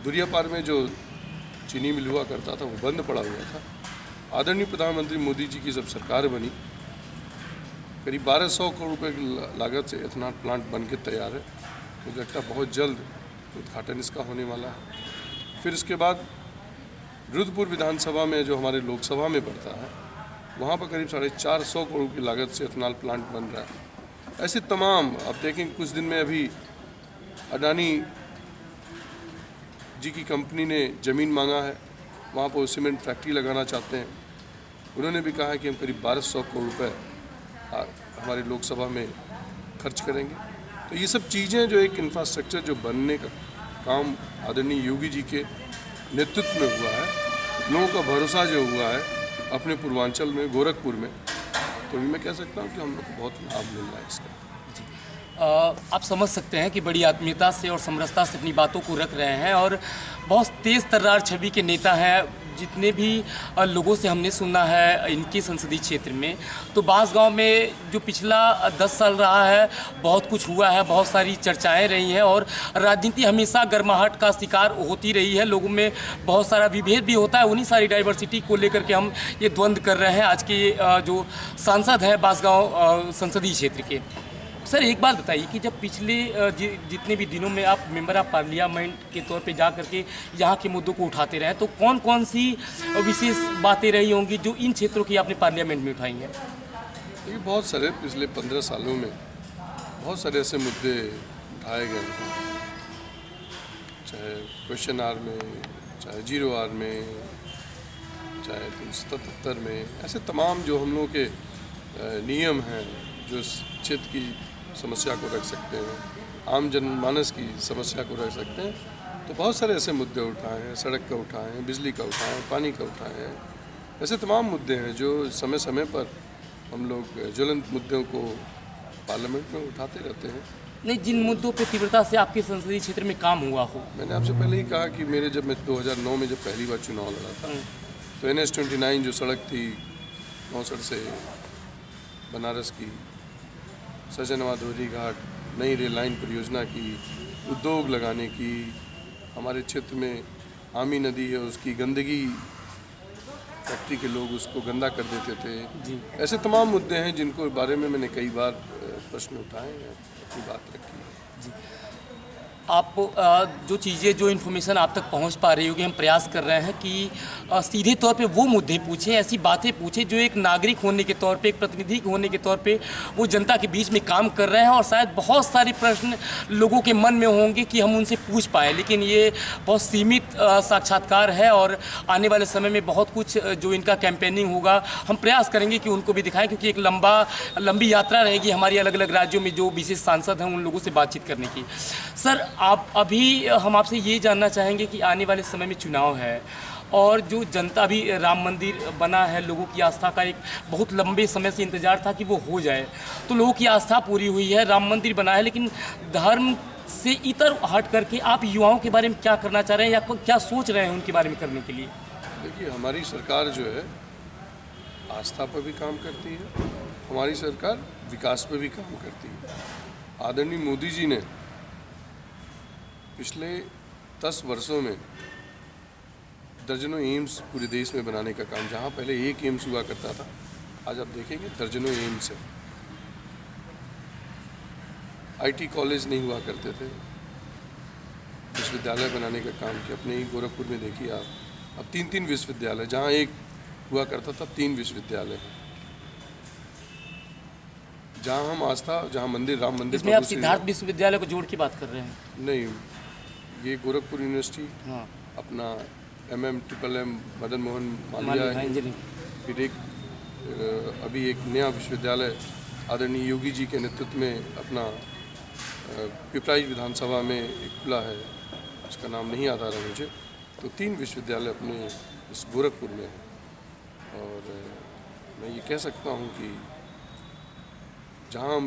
दुरियापार में जो चीनी मिल हुआ करता था वो बंद पड़ा हुआ था। आदरणीय प्रधानमंत्री मोदी जी की जब सरकार बनी, करीब 1200 करोड़ रुपए की लागत से इथेनॉल प्लांट बन के तैयार है। मुझे लगता है बहुत जल्द उद्घाटन इसका होने वाला है। फिर इसके बाद रुद्रपुर विधानसभा में जो हमारे लोकसभा में पड़ता है, वहाँ पर करीब 450 करोड़ की लागत से इथेनॉल प्लांट बन रहा है। ऐसे तमाम, अब देखेंगे कुछ दिन में अभी अडानी जी की कंपनी ने ज़मीन मांगा है, वहाँ पर सीमेंट फैक्ट्री लगाना चाहते हैं। उन्होंने भी कहा है कि हम करीब 1200 करोड़ रुपए हमारी लोकसभा में खर्च करेंगे। तो ये सब चीज़ें जो एक इंफ्रास्ट्रक्चर जो बनने का काम आदरणीय योगी जी के नेतृत्व में हुआ है, लोगों का भरोसा जो हुआ है अपने पूर्वांचल में, गोरखपुर में, तो भी मैं कह सकता हूँ कि हम लोग को बहुत लाभ मिल रहा है इसका। आप समझ सकते हैं कि बड़ी आत्मीयता से और समरसता से अपनी बातों को रख रहे हैं और बहुत तेज़ तर्रार छवि के नेता हैं। जितने भी लोगों से हमने सुना है इनके संसदीय क्षेत्र में, तो बांसगांव में जो पिछला 10 साल रहा है, बहुत कुछ हुआ है, बहुत सारी चर्चाएं रही हैं और राजनीति हमेशा गर्माहट का शिकार होती रही है। लोगों में बहुत सारा विभेद भी होता है। उन्हीं सारी डाइवर्सिटी को लेकर के हम ये द्वंद्व कर रहे हैं आज के जो सांसद हैं बांसगांव संसदीय क्षेत्र के। सर, एक बात बताइए कि जब पिछले जितने भी दिनों में आप मेंबर ऑफ पार्लियामेंट के तौर पे जा करके यहाँ के मुद्दों को उठाते रहे, तो कौन कौन सी विशेष बातें रही होंगी जो इन क्षेत्रों की आपने पार्लियामेंट में उठाई हैं? देखिए, बहुत सारे पिछले 15 सालों में बहुत सारे ऐसे मुद्दे उठाए गए हैं, चाहे क्वेश्चन आवर में, चाहे 0 आवर में, चाहे 377 में। ऐसे तमाम जो हम लोगों के नियम हैं जो क्षेत्र की समस्या को रख सकते हैं, आम जनमानस की समस्या को रख सकते हैं, तो बहुत सारे ऐसे मुद्दे उठाए हैं। सड़क का उठाए हैं, बिजली का उठाए हैं, पानी का उठाए हैं। ऐसे तमाम मुद्दे हैं जो समय समय पर हम लोग ज्वलंत मुद्दों को पार्लियामेंट में उठाते रहते हैं। नहीं, जिन मुद्दों पे तीव्रता से आपके संसदीय क्षेत्र में काम हुआ हो। मैंने आपसे पहले ही कहा कि जब मैं 2009 में जब पहली बार चुनाव लड़ा था, तो NH-29 जो सड़क थी नौसड़ से बनारस की, सजनवा धोरी घाट, नई रेल लाइन परियोजना की, उद्योग लगाने की, हमारे क्षेत्र में आमी नदी है उसकी गंदगी, फैक्ट्री के लोग उसको गंदा कर देते थे जी। ऐसे तमाम मुद्दे हैं जिनको बारे में मैंने कई बार प्रश्न उठाए हैं, अपनी बात रखी है जी। आप जो चीज़ें, जो इन्फॉर्मेशन आप तक पहुंच पा रही होगी, हम प्रयास कर रहे हैं कि सीधे तौर पे वो मुद्दे पूछें, ऐसी बातें पूछें जो एक नागरिक होने के तौर पे, एक प्रतिनिधि होने के तौर पे वो जनता के बीच में काम कर रहे हैं। और शायद बहुत सारे प्रश्न लोगों के मन में होंगे कि हम उनसे पूछ पाएँ, लेकिन ये बहुत सीमित साक्षात्कार है और आने वाले समय में बहुत कुछ जो इनका कैंपेनिंग होगा, हम प्रयास करेंगे कि उनको भी दिखाएँ, क्योंकि एक लंबी यात्रा रहेगी हमारी अलग अलग राज्यों में जो विशेष सांसद हैं उन लोगों से बातचीत करने की। सर, हम आपसे ये जानना चाहेंगे कि आने वाले समय में चुनाव है और जो जनता भी, राम मंदिर बना है, लोगों की आस्था का एक बहुत लंबे समय से इंतजार था कि वो हो जाए, तो लोगों की आस्था पूरी हुई है, राम मंदिर बना है, लेकिन धर्म से इतर हट करके आप युवाओं के बारे में क्या करना चाह रहे हैं या क्या सोच रहे हैं उनके बारे में करने के लिए? देखिए, हमारी सरकार जो है आस्था पर भी काम करती है, हमारी सरकार विकास पर भी काम करती है। आदरणीय मोदी जी ने पिछले 10 वर्षों में दर्जनों एम्स पूरे देश में बनाने का काम, जहां पहले एक एम्स हुआ करता था, आज आप देखेंगे दर्जनों एम्स है। IT कॉलेज नहीं हुआ करते थे, विश्वविद्यालय बनाने का काम किया। अपने ही गोरखपुर में देखिए आप, अब 3-3 विश्वविद्यालय, जहां एक हुआ करता था 3 विश्वविद्यालय हैं। जहां हम आस्था, जहां मंदिर, राम मंदिर, इसमें आप सिद्धार्थ विश्वविद्यालय को जोड़ के बात कर रहे हैं? नहीं, ये गोरखपुर यूनिवर्सिटी, हाँ, अपना MM मदन मोहन मालवीय है, फिर एक अभी एक नया विश्वविद्यालय आदरणीय योगी जी के नेतृत्व में अपना पिपराइच विधानसभा में एक खुला है, उसका नाम नहीं याद आ रहा मुझे। तो 3 विश्वविद्यालय अपने इस गोरखपुर में हैं। और मैं ये कह सकता हूँ कि जहाँ हम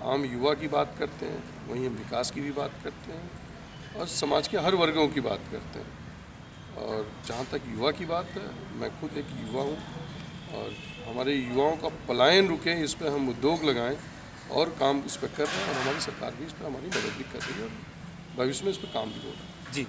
आम युवा की बात करते हैं, वहीं हम विकास की भी बात करते हैं और समाज के हर वर्गों की बात करते हैं। और जहाँ तक युवा की बात है, मैं खुद एक युवा हूँ और हमारे युवाओं का पलायन रुके, इस पर हम उद्योग लगाएं और काम इस पर कर रहे हैं और हमारी सरकार भी इस पर हमारी मदद भी कर रही है और भविष्य में इस पर काम भी होगा। जी,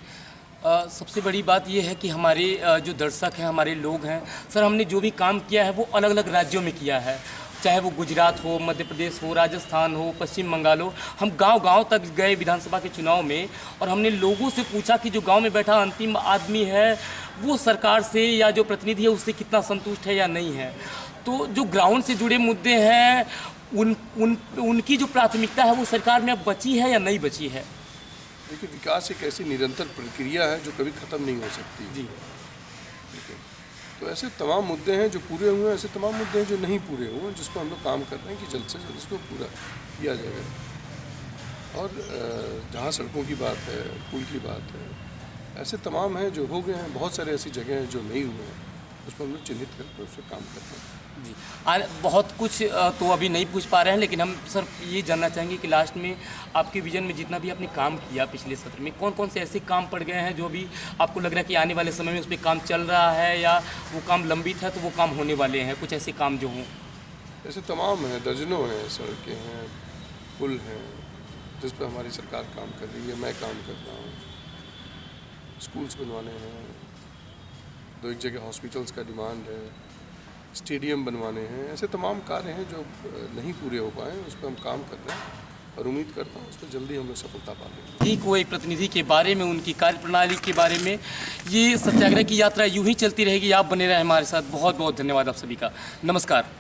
सबसे बड़ी बात ये है कि हमारे जो दर्शक हैं, हमारे लोग हैं सर, हमने जो भी काम किया है वो अलग अलग राज्यों में किया है, चाहे वो गुजरात हो, मध्य प्रदेश हो, राजस्थान हो, पश्चिम बंगाल हो। हम गांव-गांव तक गए विधानसभा के चुनाव में और हमने लोगों से पूछा कि जो गांव में बैठा अंतिम आदमी है वो सरकार से या जो प्रतिनिधि है उससे कितना संतुष्ट है या नहीं है। तो जो ग्राउंड से जुड़े मुद्दे हैं उनकी जो प्राथमिकता है वो सरकार में अब बची है या नहीं बची है। देखिए, विकास एक ऐसी निरंतर प्रक्रिया है जो कभी ख़त्म नहीं हो सकती जी। ठीक है, तो ऐसे तमाम मुद्दे हैं जो पूरे हुए हैं, ऐसे तमाम मुद्दे हैं जो नहीं पूरे हुए हैं, जिस पर हम लोग काम कर रहे हैं कि जल्द से जल्द इसको पूरा किया जाएगा। और जहाँ सड़कों की बात है, पुल की बात है, ऐसे तमाम हैं जो हो गए हैं। बहुत सारे ऐसी जगह हैं जो नहीं हुए हैं, उस पर हम लोग चिन्हित करके उस पर काम करते हैं। जी, बहुत कुछ तो अभी नहीं पूछ पा रहे हैं, लेकिन हम सर ये जानना चाहेंगे कि लास्ट में आपके विजन में जितना भी आपने काम किया पिछले सत्र में, कौन कौन से ऐसे काम पड़ गए हैं जो भी आपको लग रहा है कि आने वाले समय में उस पर काम चल रहा है या वो काम लंबित है तो वो काम होने वाले हैं, कुछ ऐसे काम जो हों? ऐसे तमाम हैं, दर्जनों हैं, सड़कें हैं, पुल हैं जिस पर हमारी सरकार काम कर रही है, मैं काम कर रहा हूँ। स्कूल्स बनवाने हैं, 2-1 जगह हॉस्पिटल्स का डिमांड है, स्टेडियम बनवाने हैं। ऐसे तमाम कार्य हैं जो नहीं पूरे हो पाए, उस पर हम काम कर रहे हैं और उम्मीद करता हूँ उस पर जल्दी हम लोग सफलता पा लेंगे। ठीक, वो एक प्रतिनिधि के बारे में, उनकी कार्यप्रणाली के बारे में, ये सत्याग्रह की यात्रा यूं ही चलती रहेगी। आप बने रहे हमारे साथ। बहुत बहुत धन्यवाद आप सभी का। नमस्कार।